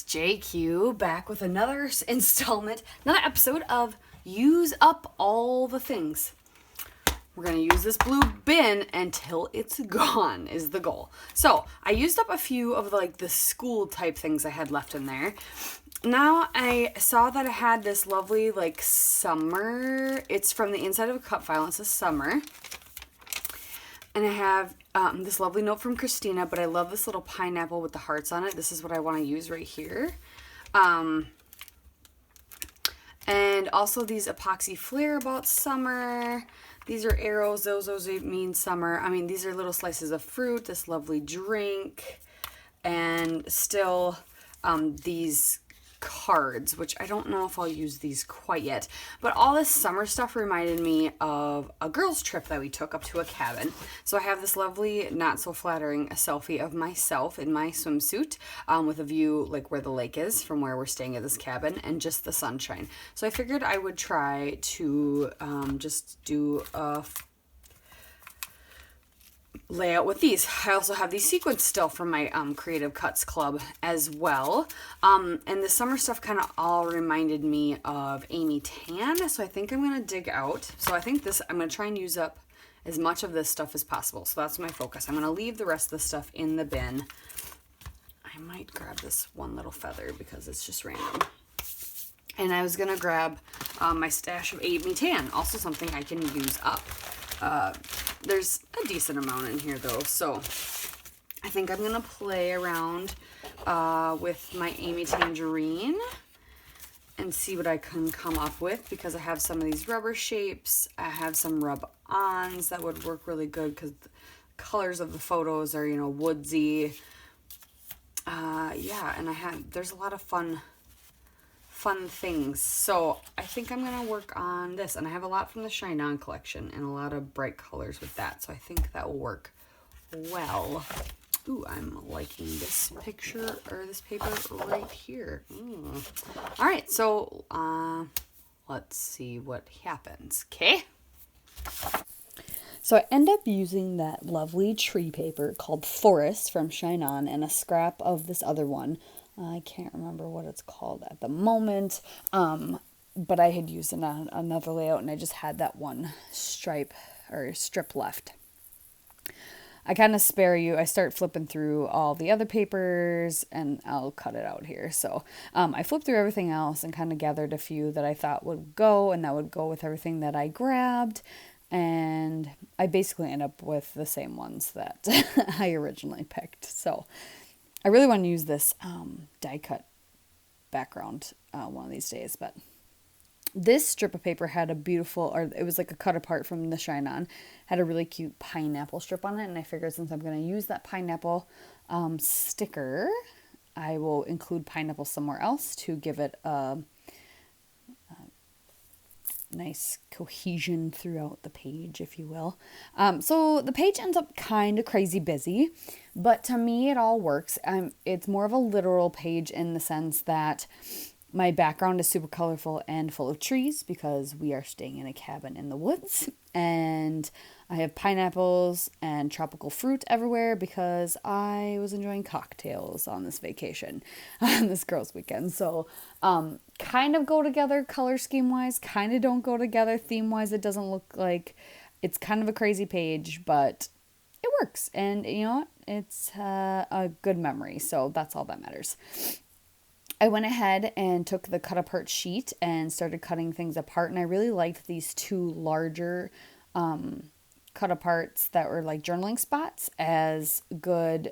JQ back with another installment, another episode of Use Up All the Things. We're going to use this blue bin until it's gone is the goal. So I used up a few of the school type things I had left in there. Now I saw that I had this lovely summer. It's from the inside of a cut file. It says summer. And I have this lovely note from Christina, but I love this little pineapple with the hearts on it. This is what I want to use right here. And also these epoxy flare about summer. These are arrows. Those mean summer. I mean, these are little slices of fruit, this lovely drink, and still these cards, which I don't know if I'll use these quite yet. But all this summer stuff reminded me of a girls' trip that we took up to a cabin. So I have this lovely, not so flattering selfie of myself in my swimsuit with a view where the lake is from where we're staying at this cabin and just the sunshine. So I figured I would try to just do a layout with these. I also have these sequins still from my Creative Cuts Club as well. And the summer stuff kind of all reminded me of Amy Tan. So I think I'm going to dig out. So I think I'm going to try and use up as much of this stuff as possible. So that's my focus. I'm going to leave the rest of the stuff in the bin. I might grab this one little feather because it's just random. And I was going to grab my stash of Amy Tan. Also something I can use up. There's a decent amount in here though, so I think I'm gonna play around with my Amy Tangerine and see what I can come up with, because I have some of these rubber shapes. I have some rub-ons that would work really good because the colors of the photos are, woodsy. Yeah, and there's a lot of fun things. So I think I'm going to work on this. And I have a lot from the Shine On collection and a lot of bright colors with that. So I think that will work well. Ooh, I'm liking this picture or this paper right here. All right, so let's see what happens. Okay. So I end up using that lovely tree paper called Forest from Shine On and a scrap of this other one. I can't remember what it's called at the moment, but I had used it on another layout and I just had that one stripe or strip left. I kind of spare you. I start flipping through all the other papers and I'll cut it out here. So I flipped through everything else and kind of gathered a few that I thought would go, and that would go with everything that I grabbed. And I basically end up with the same ones that I originally picked. So I really want to use this die cut background one of these days, but this strip of paper had a beautiful, or it was like a cut apart from the Shine On, had a really cute pineapple strip on it, and I figured since I'm going to use that pineapple sticker, I will include pineapple somewhere else to give it a nice cohesion throughout the page, if you will. So the page ends up kind of crazy busy, but to me it all works. It's more of a literal page in the sense that my background is super colorful and full of trees because we are staying in a cabin in the woods, and I have pineapples and tropical fruit everywhere because I was enjoying cocktails on this vacation, on this girls' weekend. So kind of go together color scheme wise, kind of don't go together theme wise. It doesn't look like it's kind of a crazy page, but it works, and you know what? It's a good memory, so that's all that matters. I went ahead and took the cut apart sheet and started cutting things apart, and I really liked these two larger cut aparts that were like journaling spots as good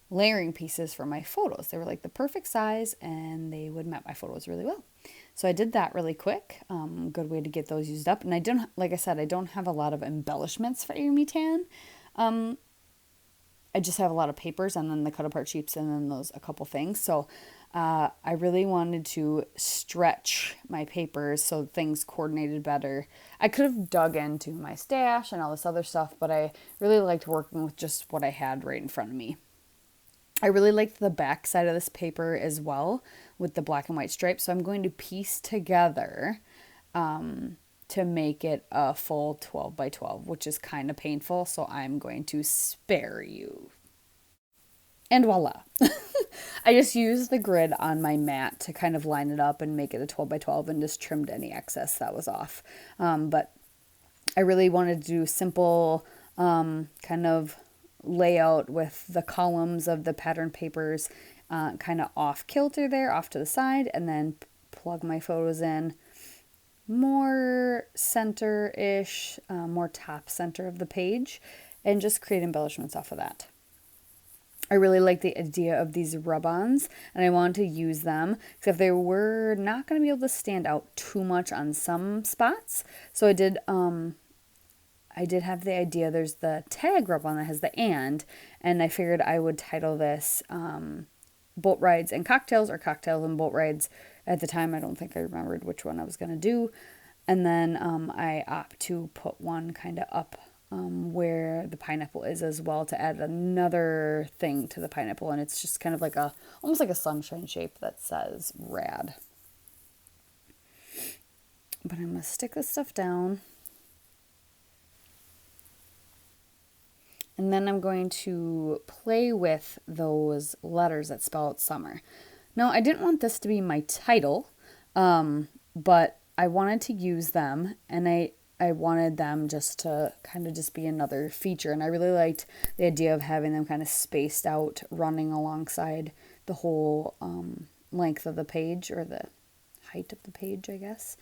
layering pieces for my photos. They were like the perfect size and they would map my photos really well. So I did that really quick. Good way to get those used up. And I don't, like I said, I don't have a lot of embellishments for Amy Tan. I just have a lot of papers and then the cut apart sheets and then those a couple things. So I really wanted to stretch my papers so things coordinated better. I could have dug into my stash and all this other stuff, but I really liked working with just what I had right in front of me. I really liked the back side of this paper as well with the black and white stripes. So I'm going to piece together to make it a full 12 by 12, which is kind of painful. So I'm going to spare you. And voila. I just used the grid on my mat to kind of line it up and make it a 12 by 12 and just trimmed any excess that was off. But I really wanted to do simple kind of layout with the columns of the pattern papers kind of off kilter there, off to the side, and then plug my photos in more center-ish, more top center of the page, and just create embellishments off of that. I really like the idea of these rub-ons, and I wanted to use them because if they were not going to be able to stand out too much on some spots, so I did have the idea. There's the tag rub-on that has the and I figured I would title this Boat Rides and Cocktails, or Cocktails and Boat Rides. At the time, I don't think I remembered which one I was going to do, and then I opt to put one kind of up where the pineapple is as well, to add another thing to the pineapple, and it's just kind of like almost like a sunshine shape that says rad. But I'm going to stick this stuff down, and then I'm going to play with those letters that spell out summer. Now, I didn't want this to be my title, but I wanted to use them, and I wanted them just to kind of just be another feature. And I really liked the idea of having them kind of spaced out, running alongside the whole length of the page, or the height of the page, I guess.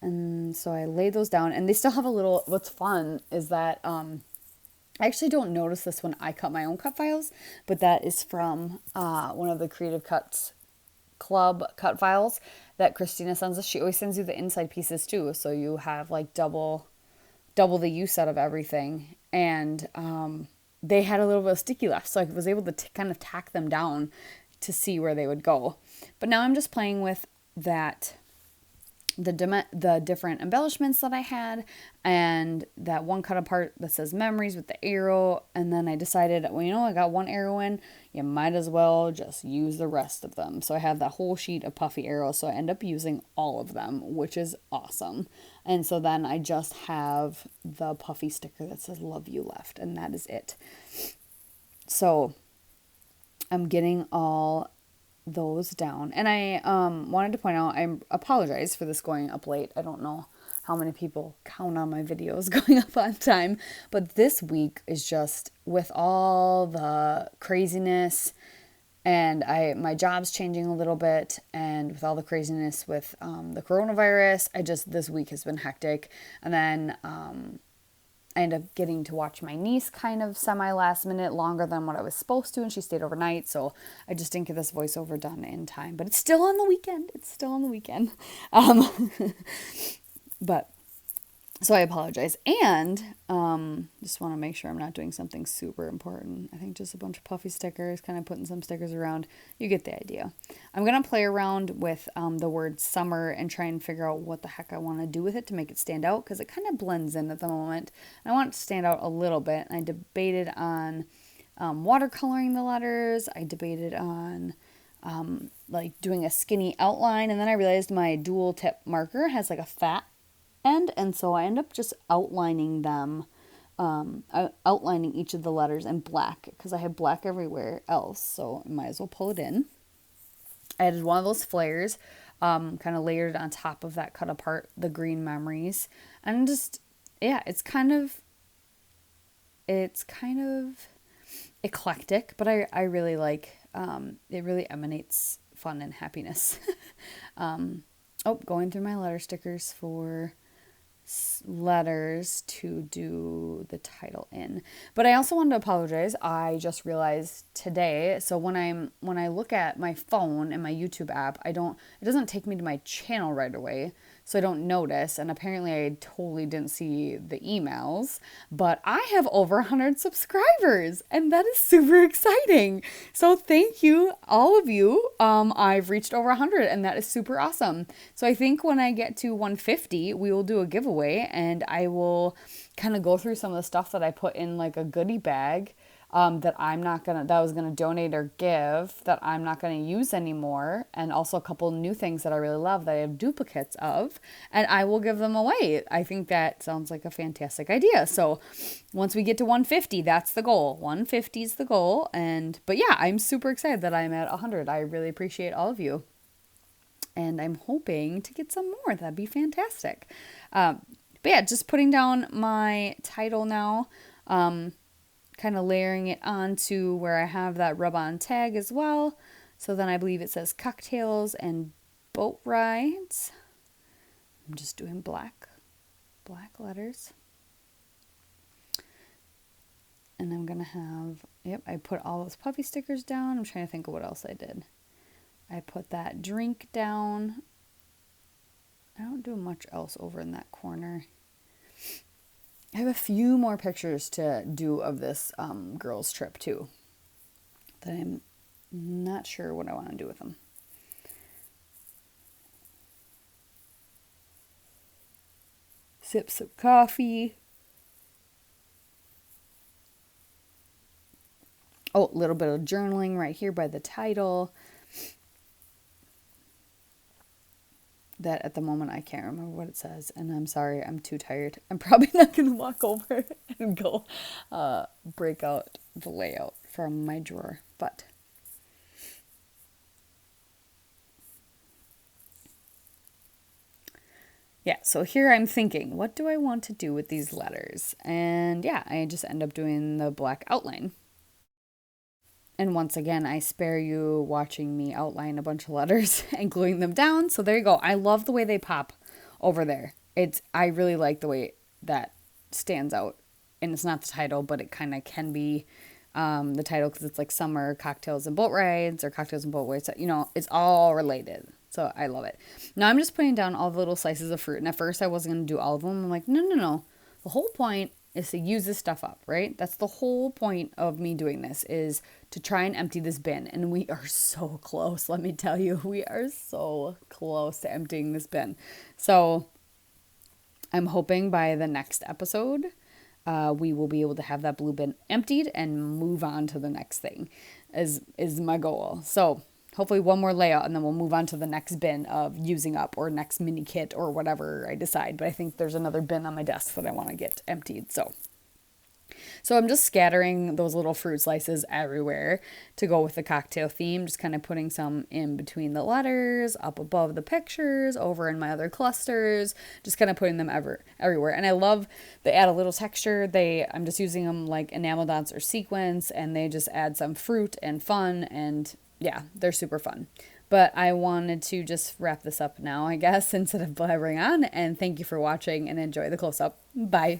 And so I laid those down, and they still have a little, what's fun is that I actually don't notice this when I cut my own cut files, but that is from one of the Creative Cuts Club cut files that Christina sends us. She always sends you the inside pieces too, so you have like double the use out of everything. And they had a little bit of sticky left, so I was able to kind of tack them down to see where they would go. But now I'm just playing with that, the different embellishments that I had, and that one cut apart that says memories with the arrow. And then I decided, well, I got one arrow in, you might as well just use the rest of them. So I have that whole sheet of puffy arrows, so I end up using all of them, which is awesome. And so then I just have the puffy sticker that says love you left, and that is it. So I'm getting all those down, and I wanted to point out, I apologize for this going up late. I don't know how many people count on my videos going up on time, but this week is just, with all the craziness, and my job's changing a little bit, and with all the craziness with the coronavirus, this week has been hectic. And then I ended up getting to watch my niece kind of semi-last minute, longer than what I was supposed to, and she stayed overnight, so I just didn't get this voiceover done in time. But it's still on the weekend. But, so I apologize. And just want to make sure I'm not doing something super important. I think just a bunch of puffy stickers, kind of putting some stickers around. You get the idea. I'm going to play around with the word summer and try and figure out what the heck I want to do with it to make it stand out, because it kind of blends in at the moment. And I want it to stand out a little bit. And I debated on watercoloring the letters. I debated on like doing a skinny outline. And then I realized my dual tip marker has like a fat end, and so I end up just outlining them, outlining each of the letters in black, because I have black everywhere else, so I might as well pull it in. I added one of those flares, kind of layered on top of that cut apart, the green memories, and just, yeah, it's kind of eclectic, but I really like, it really emanates fun and happiness. Going through my letter stickers for letters to do the title in. But I also wanted to apologize. I just realized today, so when I look at my phone and my YouTube app, it doesn't take me to my channel right away, so I don't notice, and apparently I totally didn't see the emails, but I have over 100 subscribers, and that is super exciting. So thank you, all of you. I've reached over 100, and that is super awesome. So I think when I get to 150, we will do a giveaway, and I will kind of go through some of the stuff that I put in like a goodie bag that I was gonna donate or give that I'm not gonna use anymore, and also a couple new things that I really love that I have duplicates of, and I will give them away. I think that sounds like a fantastic idea. So once we get to 150, that's the goal. 150 is the goal, but yeah, I'm super excited that I'm at 100. I really appreciate all of you, and I'm hoping to get some more. That'd be fantastic. But yeah, just putting down my title now. Kind of layering it onto where I have that rub-on tag as well. So then I believe it says cocktails and boat rides. I'm just doing black letters. And I'm going to have, I put all those puppy stickers down. I'm trying to think of what else I did. I put that drink down. I don't do much else over in that corner. I have a few more pictures to do of this girls' trip too, that I'm not sure what I want to do with them. Sips of coffee. Oh, a little bit of journaling right here by the title. That at the moment I can't remember what it says, and I'm sorry, I'm too tired. I'm probably not going to walk over and go break out the layout from my drawer, but yeah, so here I'm thinking, what do I want to do with these letters? And yeah, I just end up doing the black outline. And once again, I spare you watching me outline a bunch of letters and gluing them down. So there you go. I love the way they pop over there. I really like the way that stands out. And it's not the title, but it kind of can be the title because it's like summer cocktails and boat rides or cocktails and boat rides. You know, it's all related. So I love it. Now I'm just putting down all the little slices of fruit. And at first I wasn't going to do all of them. I'm like, no. The whole point is to use this stuff up, right? That's the whole point of me doing this, is to try and empty this bin. And we are so close, let me tell you. We are so close to emptying this bin. So I'm hoping by the next episode, we will be able to have that blue bin emptied and move on to the next thing, is my goal. So hopefully one more layout, and then we'll move on to the next bin of using up, or next mini kit, or whatever I decide. But I think there's another bin on my desk that I want to get emptied. So I'm just scattering those little fruit slices everywhere to go with the cocktail theme. Just kind of putting some in between the letters, up above the pictures, over in my other clusters, just kind of putting them everywhere. And I love, they add a little texture. I'm just using them like enamel dots or sequins, and they just add some fruit and fun, and yeah, they're super fun. But I wanted to just wrap this up now, I guess, instead of blabbering on. And thank you for watching, and enjoy the close-up. Bye.